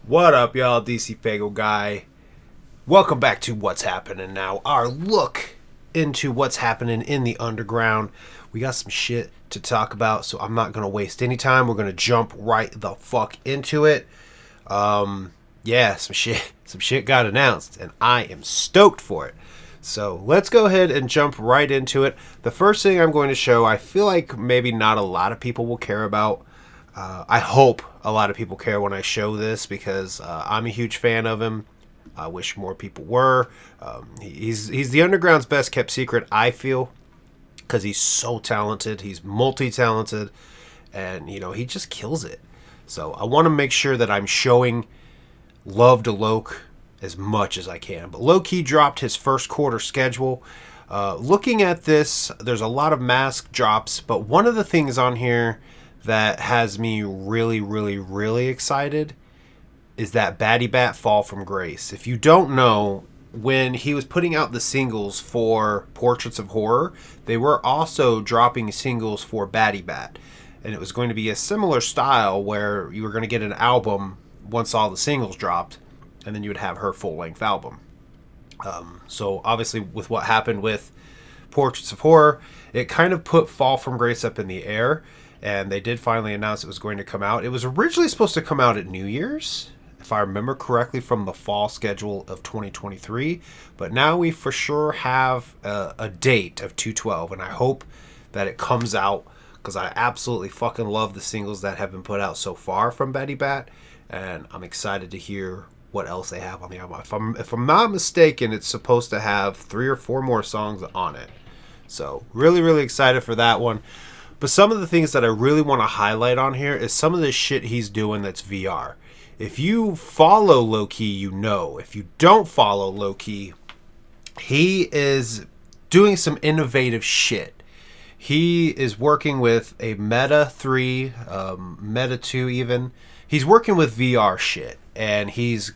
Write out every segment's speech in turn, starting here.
What up, y'all? DCFAYGOGUY. Welcome back to What's Happening Now. Our look into what's happening in the underground. We got some shit to talk about, so I'm not going to waste any time. We're going to jump right the fuck into it. Yeah, some shit got announced, and I am stoked for it. So let's go ahead and jump right into it. The first thing I'm going to show, I feel like maybe not a lot of people will care about. I hope a lot of people care when I show this because I'm a huge fan of him. I wish more people were. He's the underground's best kept secret, I feel, because he's so talented. He's multi-talented, and you know, he just kills it. So I want to make sure that I'm showing love to Loki as much as I can. But Loki dropped his first quarter schedule. Looking at this, there's a lot of mask drops, but one of the things on here that has me really excited is that Baddie Bat Fall from Grace. If you don't know, when he was putting out the singles for Portraits of Horror, they were also dropping singles for Baddie Bat. And it was going to be a similar style where you were going to get an album once all the singles dropped, and then you would have her full-length album. So obviously with what happened with Portraits of Horror, it kind of put Fall from Grace up in the air, and they did finally announce it was going to come out. It was originally supposed to come out at New Year's, if I remember correctly, from the fall schedule of 2023, but now we for sure have a date of 2/12, and I hope that it comes out, because I absolutely fucking love the singles that have been put out so far from Baddie Bat, and I'm excited to hear what else they have on the album. If I'm not mistaken, it's supposed to have 3 or 4 more songs on it. So really excited for that one. But some of the things that I really want to highlight on here is some of the shit he's doing that's VR. If you follow Loki, you know. If you don't follow Loki, he is doing some innovative shit. He is working with a Meta 3, Meta 2 even. He's working with VR shit, and he's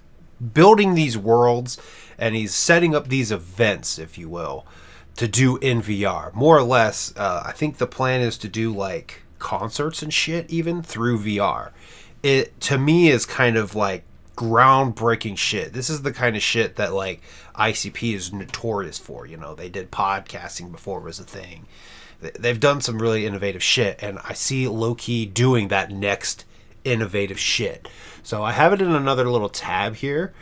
building these worlds, and he's setting up these events, if you will, to do in VR. More or less, I think the plan is to do like concerts and shit even through VR. It, to me, is kind of like groundbreaking shit. This is the kind of shit that like ICP is notorious for. You know, they did podcasting before it was a thing. They've done some really innovative shit, and I see Loki doing that next innovative shit. So I have it in another little tab here.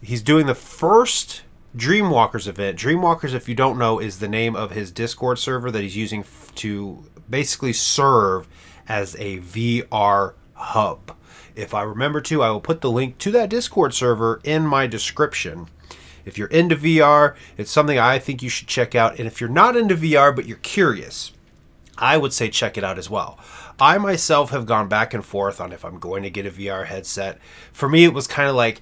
He's doing the first Dreamwalkers event. Dreamwalkers, if you don't know, is the name of his Discord server that he's using to basically serve as a VR hub. If I remember to, I will put the link to that Discord server in my description. If you're into VR, it's something I think you should check out. And if you're not into VR but you're curious, I would say check it out as well. I myself have gone back and forth on if I'm going to get a VR headset. For me, it was kind of like,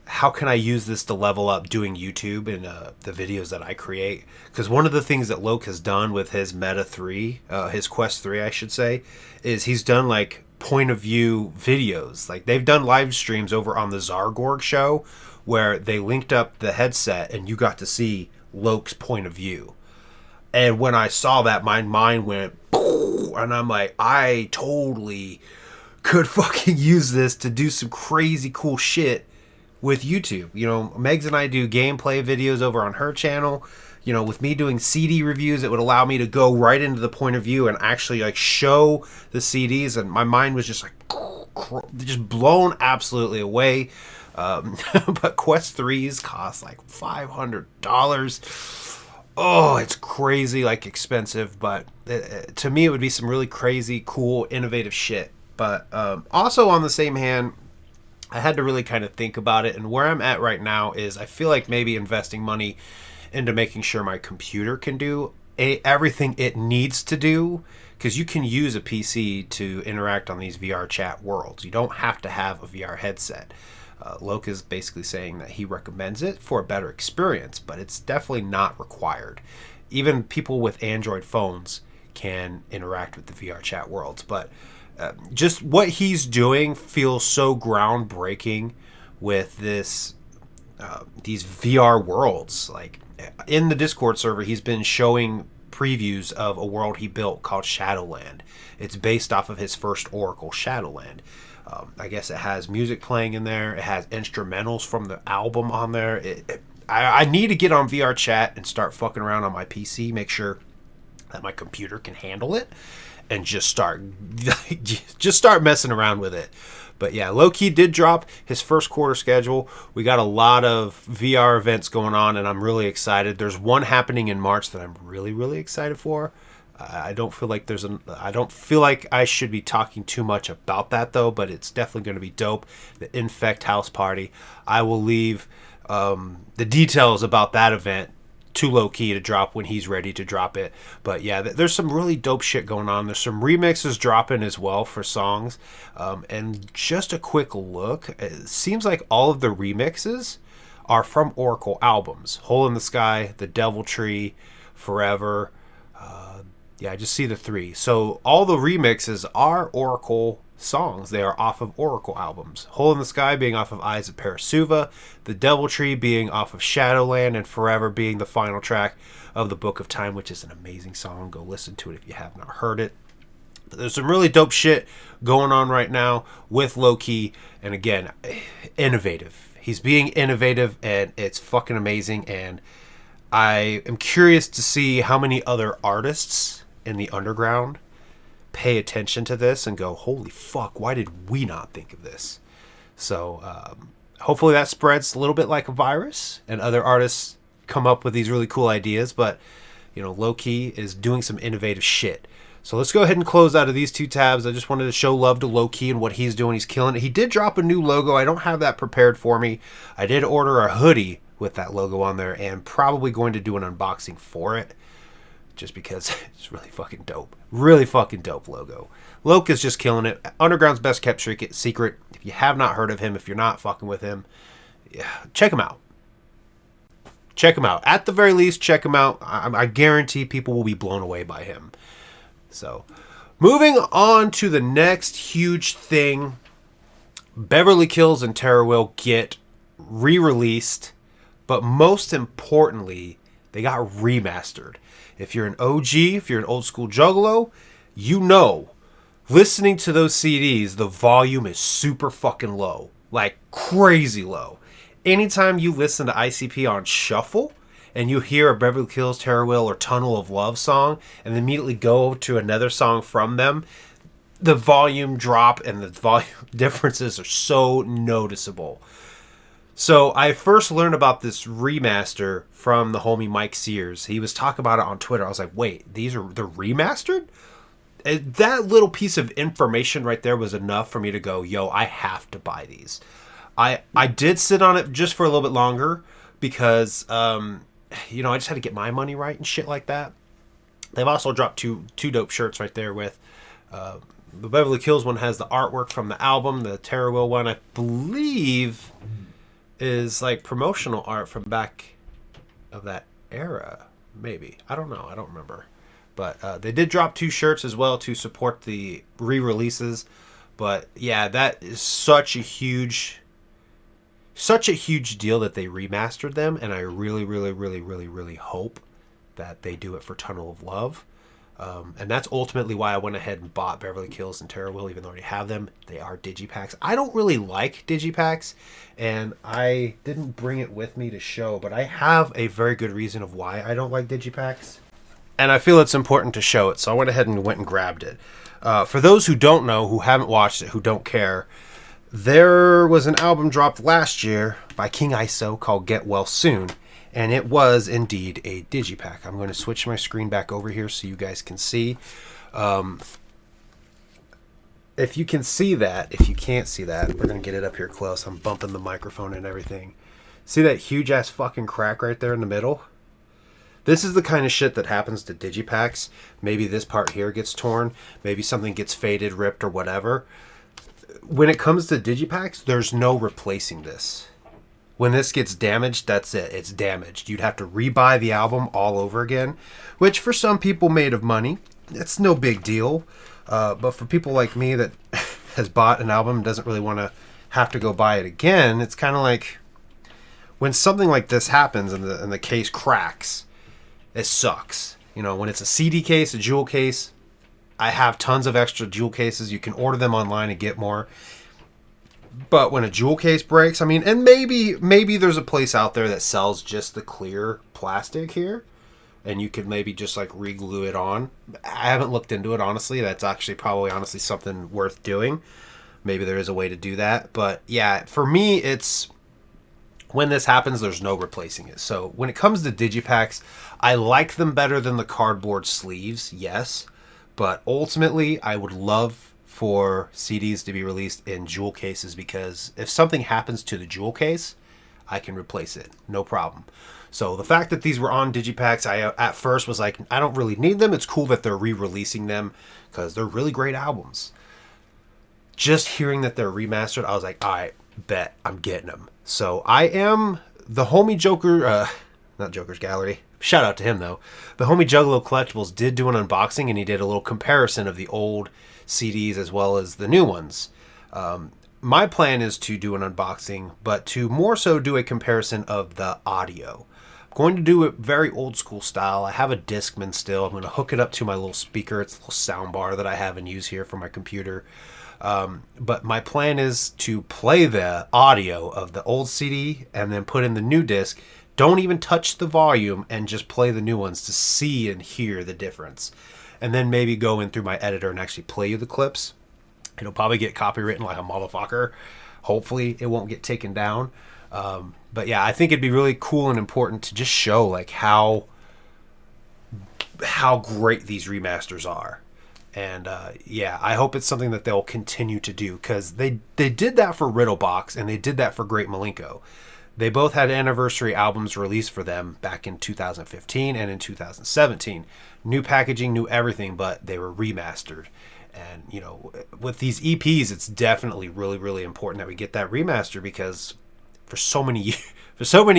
how can I use this to level up doing YouTube and the videos that I create? Because one of the things that Loki has done with his Meta 3, his Quest 3, I should say, is he's done like point of view videos. Like they've done live streams over on the Zargorg show where they linked up the headset and you got to see Loki's point of view. And when I saw that, my mind went, and I'm like, I totally could fucking use this to do some crazy cool shit with YouTube. You know, Megs and I do gameplay videos over on her channel. You know, with me doing CD reviews, it would allow me to go right into the point of view and actually like show the CDs, and my mind was just like just blown absolutely away. But Quest 3s cost like $500. Oh, it's crazy, like expensive, but to me it would be some really crazy, cool, innovative shit. But also on the same hand, I had to really kind of think about it, and where I'm at right now is I feel like maybe investing money into making sure my computer can do everything it needs to do, because you can use a PC to interact on these VR chat worlds. You don't have to have a VR headset. Loki is basically saying that he recommends it for a better experience, but it's definitely not required. Even people with Android phones can interact with the VR chat worlds, but just what he's doing feels so groundbreaking with this these VR worlds. Like in the Discord server, he's been showing previews of a world he built called Shadowland. It's based off of his first Oracle, Shadowland. I guess it has music playing in there. It has instrumentals from the album on there. I need to get on VR chat and start fucking around on my PC, make sure that my computer can handle it, and just start messing around with it. But yeah, Loki did drop his first quarter schedule. We got a lot of VR events going on, and I'm really excited. There's one happening in March that I'm really, really excited for. I don't feel like I should be talking too much about that though, but it's definitely going to be dope. The Infect House Party. I will leave the details about that event to Loki to drop when he's ready to drop it. But yeah, there's some really dope shit going on. There's some remixes dropping as well for songs. And just a quick look, it seems like all of the remixes are from Oracle albums. Hole in the Sky, The Devil Tree, Forever. Yeah, I just see the three. So all the remixes are Oracle songs. They are off of Oracle albums. Hole in the Sky being off of Eyes of Parasuva, The Devil Tree being off of Shadowland, and Forever being the final track of The Book of Time, which is an amazing song. Go listen to it if you have not heard it. But there's some really dope shit going on right now with Loki, and again, innovative. He's being innovative, and it's fucking amazing, and I am curious to see how many other artists in the underground pay attention to this and go, holy fuck, why did we not think of this? So hopefully that spreads a little bit like a virus and other artists come up with these really cool ideas. But you know, Loki is doing some innovative shit. So let's go ahead and close out of these two tabs. I just wanted to show love to Loki and what he's doing. He's killing it. He did drop a new logo. I don't have that prepared for me. I did order a hoodie with that logo on there and probably going to do an unboxing for it, just because it's really fucking dope. Really fucking dope logo. Loki is just killing it. Underground's best kept secret. If you have not heard of him, if you're not fucking with him, yeah, check him out. Check him out. At the very least, check him out. I guarantee people will be blown away by him. So, moving on to the next huge thing. Beverly Kills and Terror Will get re-released, but most importantly, they got remastered. If you're an OG, if you're an old school Juggalo, you know, listening to those CDs, the volume is super fucking low. Like crazy low. Anytime you listen to ICP on shuffle and you hear a Beverly Kills, Terror Will, or Tunnel of Love song and immediately go to another song from them, the volume drop and the volume differences are so noticeable. So I first learned about this remaster from the homie Mike Sears. He was talking about it on Twitter. I was like, wait, they're remastered? And that little piece of information right there was enough for me to go, yo, I have to buy these. I did sit on it just for a little bit longer because, you know, I just had to get my money right and shit like that. They've also dropped two dope shirts right there with... the Beverly Kills one has the artwork from the album. The Terror Will one, I believe... is like promotional art from back of that era, maybe. I don't know. I don't remember. But they did drop 2 shirts as well to support the re-releases. But yeah, that is such a huge deal that they remastered them, and I really, really, really, really, really hope that they do it for Tunnel of Love. And that's ultimately why I went ahead and bought Beverly Kills and Terror Will, even though I already have them. They are digipacks. I don't really like digipacks, and I didn't bring it with me to show, but I have a very good reason of why I don't like digipacks. And I feel it's important to show it, so I went ahead and went and grabbed it. For those who don't know, who haven't watched it, who don't care, there was an album dropped last year by King ISO called Get Well Soon. And it was indeed a digipack. I'm going to switch my screen back over here so you guys can see. If you can see that, if you can't see that, we're going to get it up here close. I'm bumping the microphone and everything. See that huge ass fucking crack right there in the middle? This is the kind of shit that happens to digipacks. Maybe this part here gets torn. Maybe something gets faded, ripped, or whatever. When it comes to digipacks, there's no replacing this. When this gets damaged, that's it. It's damaged. You'd have to rebuy the album all over again, which for some people made of money, it's no big deal. But for people like me that has bought an album and doesn't really want to have to go buy it again, it's kind of like when something like this happens and the case cracks, it sucks. You know, when it's a CD case, a jewel case, I have tons of extra jewel cases. You can order them online and get more. But when a jewel case breaks, I mean, and maybe there's a place out there that sells just the clear plastic here, and you could maybe just like re-glue it on. I haven't looked into it, honestly. That's actually probably honestly something worth doing. Maybe there is a way to do that. But yeah, for me, it's when this happens, there's no replacing it. So when it comes to digipacks, I like them better than the cardboard sleeves, yes. But ultimately, I would love for CDs to be released in jewel cases, because if something happens to the jewel case, I can replace it, no problem. So the fact that these were on digipacks, I at first was like, I don't really need them. It's cool that they're re-releasing them because they're really great albums. Just hearing that they're remastered, I was like, all right, bet I'm getting them. So I am the homie Joker, not Joker's Gallery. Shout out to him though. The homie Juggalo Collectibles did do an unboxing, and he did a little comparison of the old CDs as well as the new ones. My plan is to do an unboxing, but to more so do a comparison of the audio. I'm going to do it very old school style. I have a Discman still. I'm going to hook it up to my little speaker. It's a little sound bar that I have and use here for my computer. But my plan is to play the audio of the old CD and then put in the new disc. Don't even touch the volume and just play the new ones to see and hear the difference. And then maybe go in through my editor and actually play you the clips. It'll probably get copywritten like a motherfucker. Hopefully it won't get taken down. But yeah, I think it'd be really cool and important to just show like how great these remasters are. And yeah, I hope it's something that they'll continue to do, because they did that for Riddlebox and they did that for Great Milenko. They both had anniversary albums released for them back in 2015 and in 2017. New packaging, new everything, but they were remastered. And, you know, with these EPs, it's definitely really, really important that we get that remaster, because for so many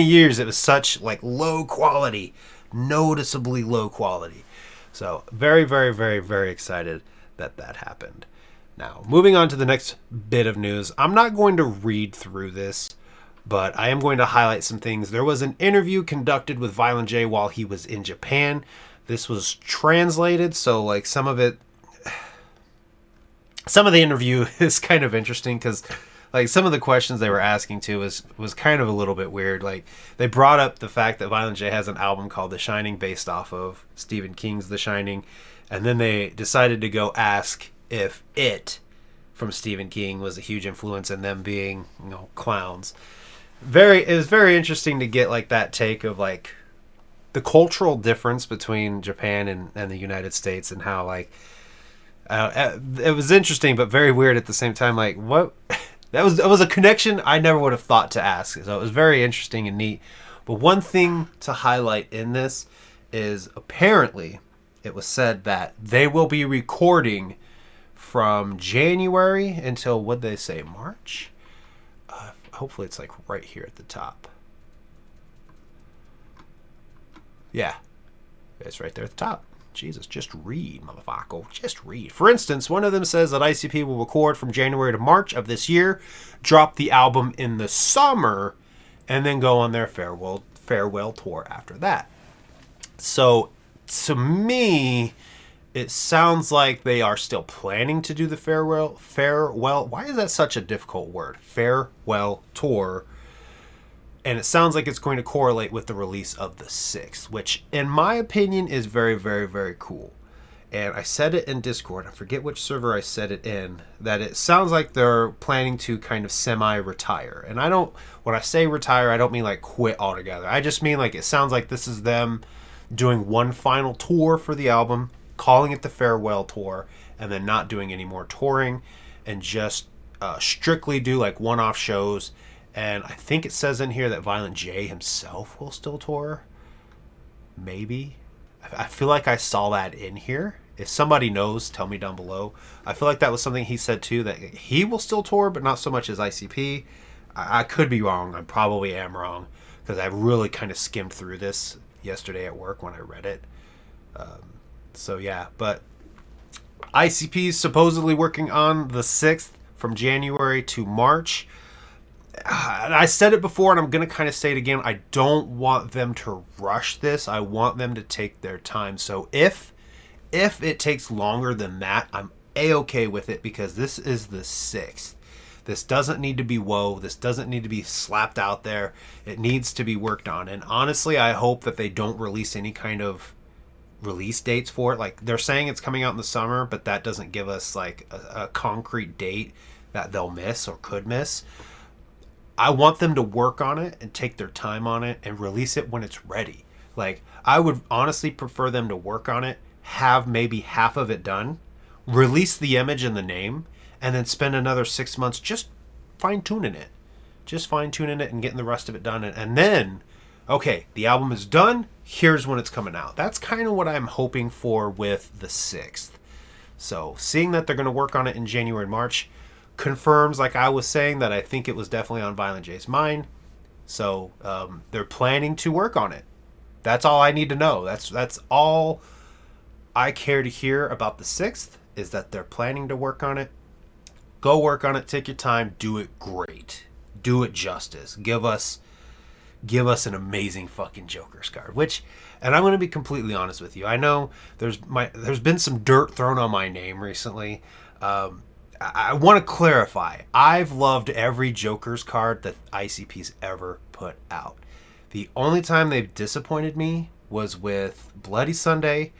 years it was such like low quality, noticeably low quality. So very, very, very, very excited that that happened. Now, moving on to the next bit of news. I'm not going to read through this, but I am going to highlight some things. There was an interview conducted with Violent J while he was in Japan. This was translated, so like some of the interview is kind of interesting, because like some of the questions they were asking to was kind of a little bit weird. Like they brought up the fact that Violent J has an album called The Shining based off of Stephen King's The Shining, and then they decided to go ask if It from Stephen King was a huge influence, and them being, you know, clowns. It was very interesting to get like that take of like the cultural difference between Japan and the United States, and how like it was interesting but very weird at the same time. Like what that was a connection I never would have thought to ask. So it was very interesting and neat. But one thing to highlight in this is apparently it was said that they will be recording from January until, what'd they say, March? Hopefully it's like right here at the top. Yeah, it's right there at the top. Jesus, just read, motherfucker. Just read. For instance, one of them says that ICP will record from January to March of this year, drop the album in the summer, and then go on their farewell tour after that. So, to me, it sounds like they are still planning to do the farewell. Why is that such a difficult word? Farewell tour. And it sounds like it's going to correlate with the release of the 6th, which in my opinion is very, very, very cool. And I said it in Discord, I forget which server I said it in, that it sounds like they're planning to kind of semi-retire. And when I say retire, I don't mean like quit altogether. I just mean like it sounds like this is them doing one final tour for the album, calling it the farewell tour, and then not doing any more touring, and just strictly do like one-off shows. And I think it says in here that Violent J himself will still tour. Maybe. I feel like I saw that in here. If somebody knows, tell me down below. I feel like that was something he said too, that he will still tour, but not so much as ICP. I could be wrong. I probably am wrong, because I really kind of skimmed through this yesterday at work when I read it. So yeah, but ICP is supposedly working on the 6th from January to March. I said it before, and I'm going to kind of say it again. I don't want them to rush this. I want them to take their time. So if it takes longer than that, I'm A-okay with it, because this is the 6th. This doesn't need to be woe. This doesn't need to be slapped out there. It needs to be worked on. And honestly, I hope that they don't release any kind of release dates for it. Like, they're saying it's coming out in the summer, but that doesn't give us like a concrete date that they'll miss or could miss. I want them to work on it and take their time on it and release it when it's ready. Like, I would honestly prefer them to work on it, have maybe half of it done, release the image and the name, and then spend another 6 months just fine-tuning it. Just fine-tuning it and getting the rest of it done. And then, okay, the album is done. Here's when it's coming out. That's kind of what I'm hoping for with the 6th. So, seeing that they're going to work on it in January and March confirms, like I was saying, that I think it was definitely on Violent J's mind. So, they're planning to work on it. That's all I need to know. That's all I care to hear about the 6th, is that they're planning to work on it. Go work on it. Take your time. Do it great. Do it justice. Give us an amazing fucking Joker's card. Which, and I'm going to be completely honest with you, I know there's been some dirt thrown on my name recently. I want to clarify. I've loved every Joker's card that ICP's ever put out. The only time they've disappointed me was with Bloody Sunday.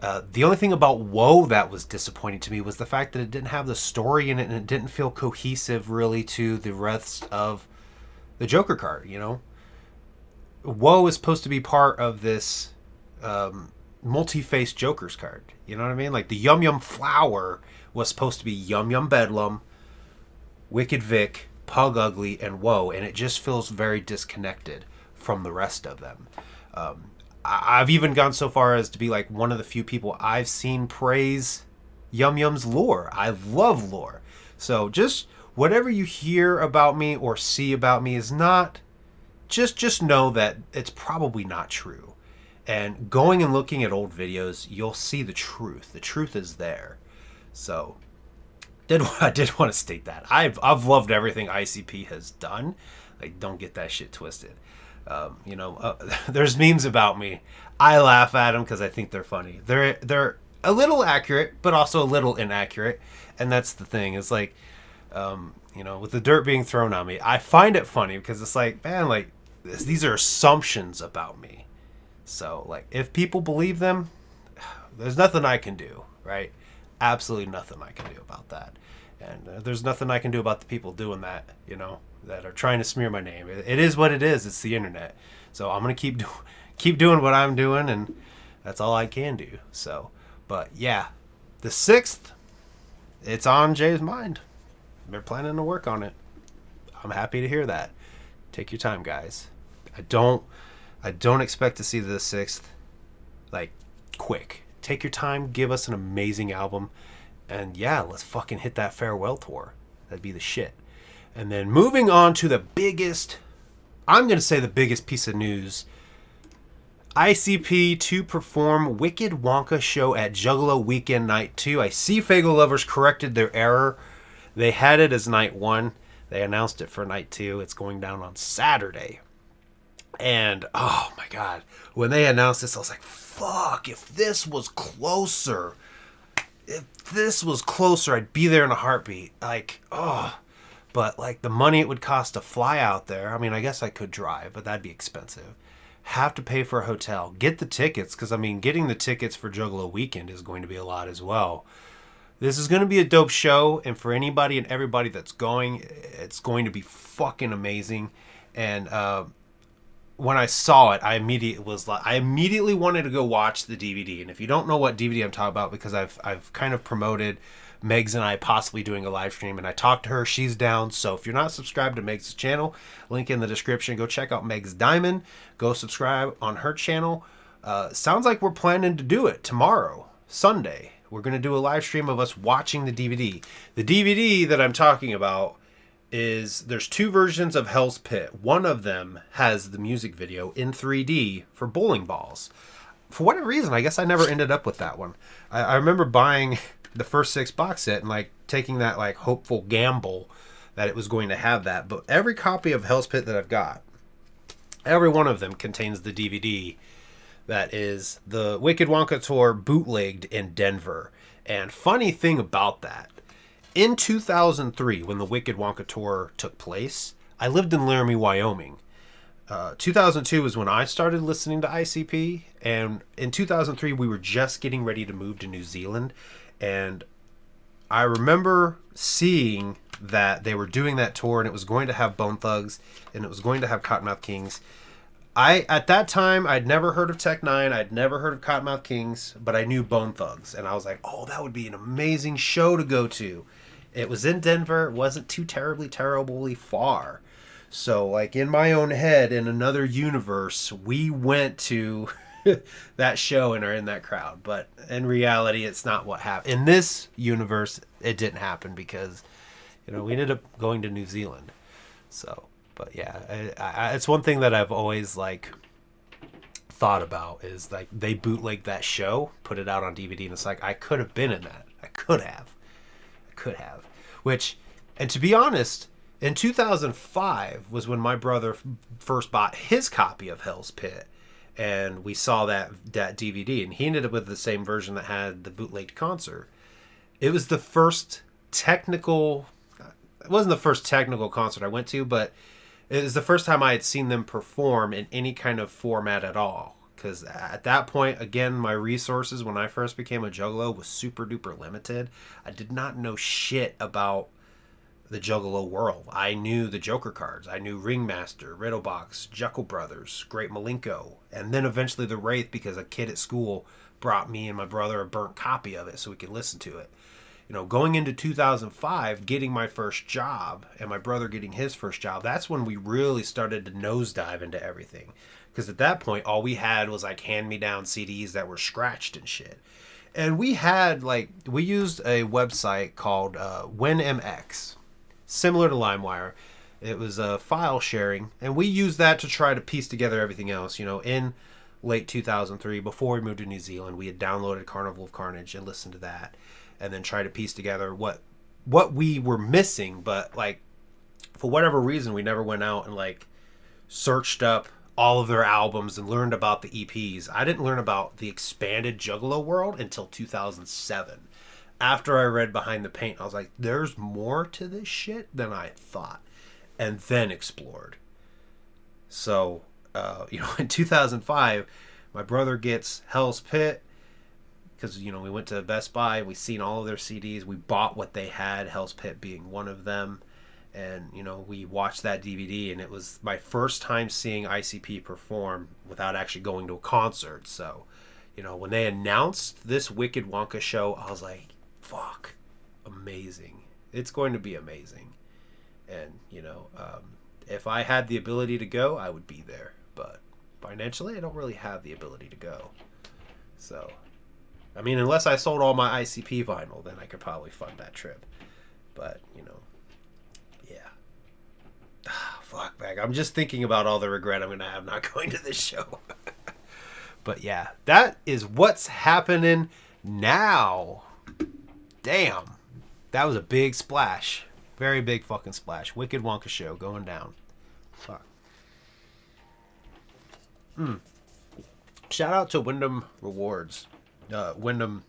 The only thing about Woe that was disappointing to me was the fact that it didn't have the story in it, and it didn't feel cohesive really to the rest of the Joker card, you know? Woe is supposed to be part of this multi-faced Joker's card. You know what I mean? Like, the Yum Yum Flower was supposed to be Yum Yum Bedlam, Wicked Vic, Pug Ugly, and Woe, and it just feels very disconnected from the rest of them. I've even gone so far as to be like one of the few people I've seen praise Yum Yum's lore. I love lore. So just whatever you hear about me or see about me is not, just know that it's probably not true. And going and looking at old videos, you'll see the truth. The truth is there. So I did want to state that. I've loved everything ICP has done. Like, don't get that shit twisted. There's memes about me. I laugh at them because I think they're funny. They're a little accurate, but also a little inaccurate, and that's the thing. It's like, with the dirt being thrown on me, I find it funny because it's like, man, like, these are assumptions about me. So, like, if people believe them, there's nothing I can do, right? Absolutely nothing I can do about that. And there's nothing I can do about the people doing that, that are trying to smear my name. It is what it is. It's the internet. So I'm going to keep doing what I'm doing, and that's all I can do. So, but yeah, the 6th, it's on Jay's mind. They're planning to work on it. I'm happy to hear that. Take your time, guys. I don't expect to see the 6th like quick. Take your time, give us an amazing album, and yeah, let's fucking hit that farewell tour. That'd be the shit. And then moving on to the biggest, I'm going to say the biggest piece of news. ICP to perform Wicked Wonka show at Juggalo Weekend Night 2. I see Faygo lovers corrected their error. They had it as Night 1. They announced it for Night 2. It's going down on Saturday. And, oh my God, when they announced this, I was like, fuck, if this was closer, I'd be there in a heartbeat. Like, oh. But, like, the money it would cost to fly out there, I mean, I guess I could drive, but that'd be expensive. Have to pay for a hotel. Get the tickets, because, I mean, getting the tickets for Juggalo Weekend is going to be a lot as well. This is going to be a dope show, and for anybody and everybody that's going, it's going to be fucking amazing. And when I saw it, I immediately wanted to go watch the DVD. And if you don't know what DVD I'm talking about, because I've kind of promoted Megs and I possibly doing a live stream, and I talked to her, she's down. So if you're not subscribed to Meg's channel, link in the description. Go check out Meg's Diamond. Go subscribe on her channel. Sounds like we're planning to do it tomorrow, Sunday. We're going to do a live stream of us watching the DVD. The DVD that I'm talking about there's 2 versions of Hell's Pit. One of them has the music video in 3D for bowling balls. For whatever reason, I guess I never ended up with that one. I remember buying the first 6 box set and like taking that like hopeful gamble that it was going to have that. But every copy of Hell's Pit that I've got, every one of them contains the DVD that is the Wicked Wonka tour bootlegged in Denver. And funny thing about that In 2003, when the Wicked Wonka tour took place, I lived in Laramie, Wyoming. 2002 was when I started listening to ICP, and in 2003 we were just getting ready to move to New Zealand, and I remember seeing that they were doing that tour, and it was going to have Bone Thugs, and it was going to have Cottonmouth Kings. At that time, I'd never heard of Tech Nine, I'd never heard of Cottonmouth Kings, but I knew Bone Thugs, and I was like, oh, that would be an amazing show to go to. It was in Denver, it wasn't too terribly far. So, like, in my own head, in another universe, we went to that show and are in that crowd. But in reality, it's not what happened. In this universe, it didn't happen because, we ended up going to New Zealand. So, but yeah, it's one thing that I've always, like, thought about is, like, they bootlegged that show, put it out on DVD, and it's like, I could have been in that. I could have. Which, and to be honest, in 2005 was when my brother first bought his copy of Hell's Pit, and we saw that DVD, and he ended up with the same version that had the bootlegged concert. It was the first technical, it wasn't the first technical concert I went to, but it was the first time I had seen them perform in any kind of format at all. Because at that point, again, my resources when I first became a Juggalo was super duper limited. I did not know shit about the Juggalo world. I knew the Joker cards. I knew Ringmaster, Riddlebox, Juckle Brothers, Great Malenko, and then eventually the Wraith because a kid at school brought me and my brother a burnt copy of it so we could listen to it. Going into 2005, getting my first job and my brother getting his first job, that's when we really started to nosedive into everything. Because at that point, all we had was like hand-me-down CDs that were scratched and shit. And we used a website called WinMX, similar to LimeWire. It was file sharing, and we used that to try to piece together everything else. In late 2003, before we moved to New Zealand, we had downloaded Carnival of Carnage and listened to that, and then try to piece together what we were missing. But like, for whatever reason, we never went out and like searched up all of their albums and learned about the EPs. I didn't learn about the expanded Juggalo world until 2007. After I read Behind the Paint, I was like, there's more to this shit than I thought. And then explored. So, in 2005, my brother gets Hell's Pit because, we went to Best Buy. We seen all of their CDs. We bought what they had, Hell's Pit being one of them. And, we watched that DVD, and it was my first time seeing ICP perform without actually going to a concert. So, when they announced this Wicked Wonka show, I was like, fuck, amazing. It's going to be amazing. And, if I had the ability to go, I would be there. But financially, I don't really have the ability to go. So, I mean, unless I sold all my ICP vinyl, then I could probably fund that trip. But, yeah. Fuck, back. I'm just thinking about all the regret I'm going to have not going to this show. But yeah, that is what's happening now. Damn. That was a big splash. Very big fucking splash. Wicked Wonka show going down. Fuck. Shout out to Wyndham Rewards. Wyndham,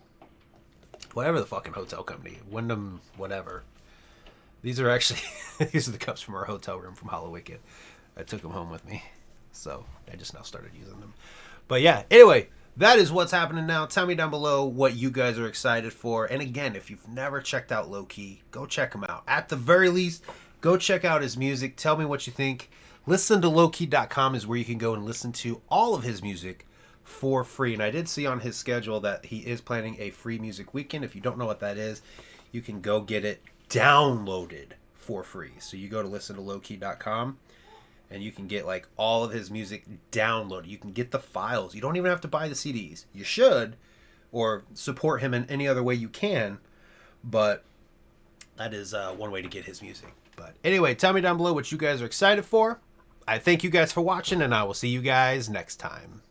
whatever the fucking hotel company. Wyndham, whatever. These are actually, these are the cups from our hotel room from Hallowicked. I took them home with me. So I just now started using them. But yeah, anyway, that is what's happening now. Tell me down below what you guys are excited for. And again, if you've never checked out Loki, go check him out. At the very least, go check out his music. Tell me what you think. Listen to Loki.com is where you can go and listen to all of his music for free. And I did see on his schedule that he is planning a free music weekend. If you don't know what that is, you can go get it downloaded for free. So you go to listen to Loki.com and you can get like all of his music downloaded. You can get the files. You don't even have to buy the CDs. You should, or support him in any other way you can. But that is one way to get his music. But anyway, tell me down below what you guys are excited for. I thank you guys for watching, and I will see you guys next time.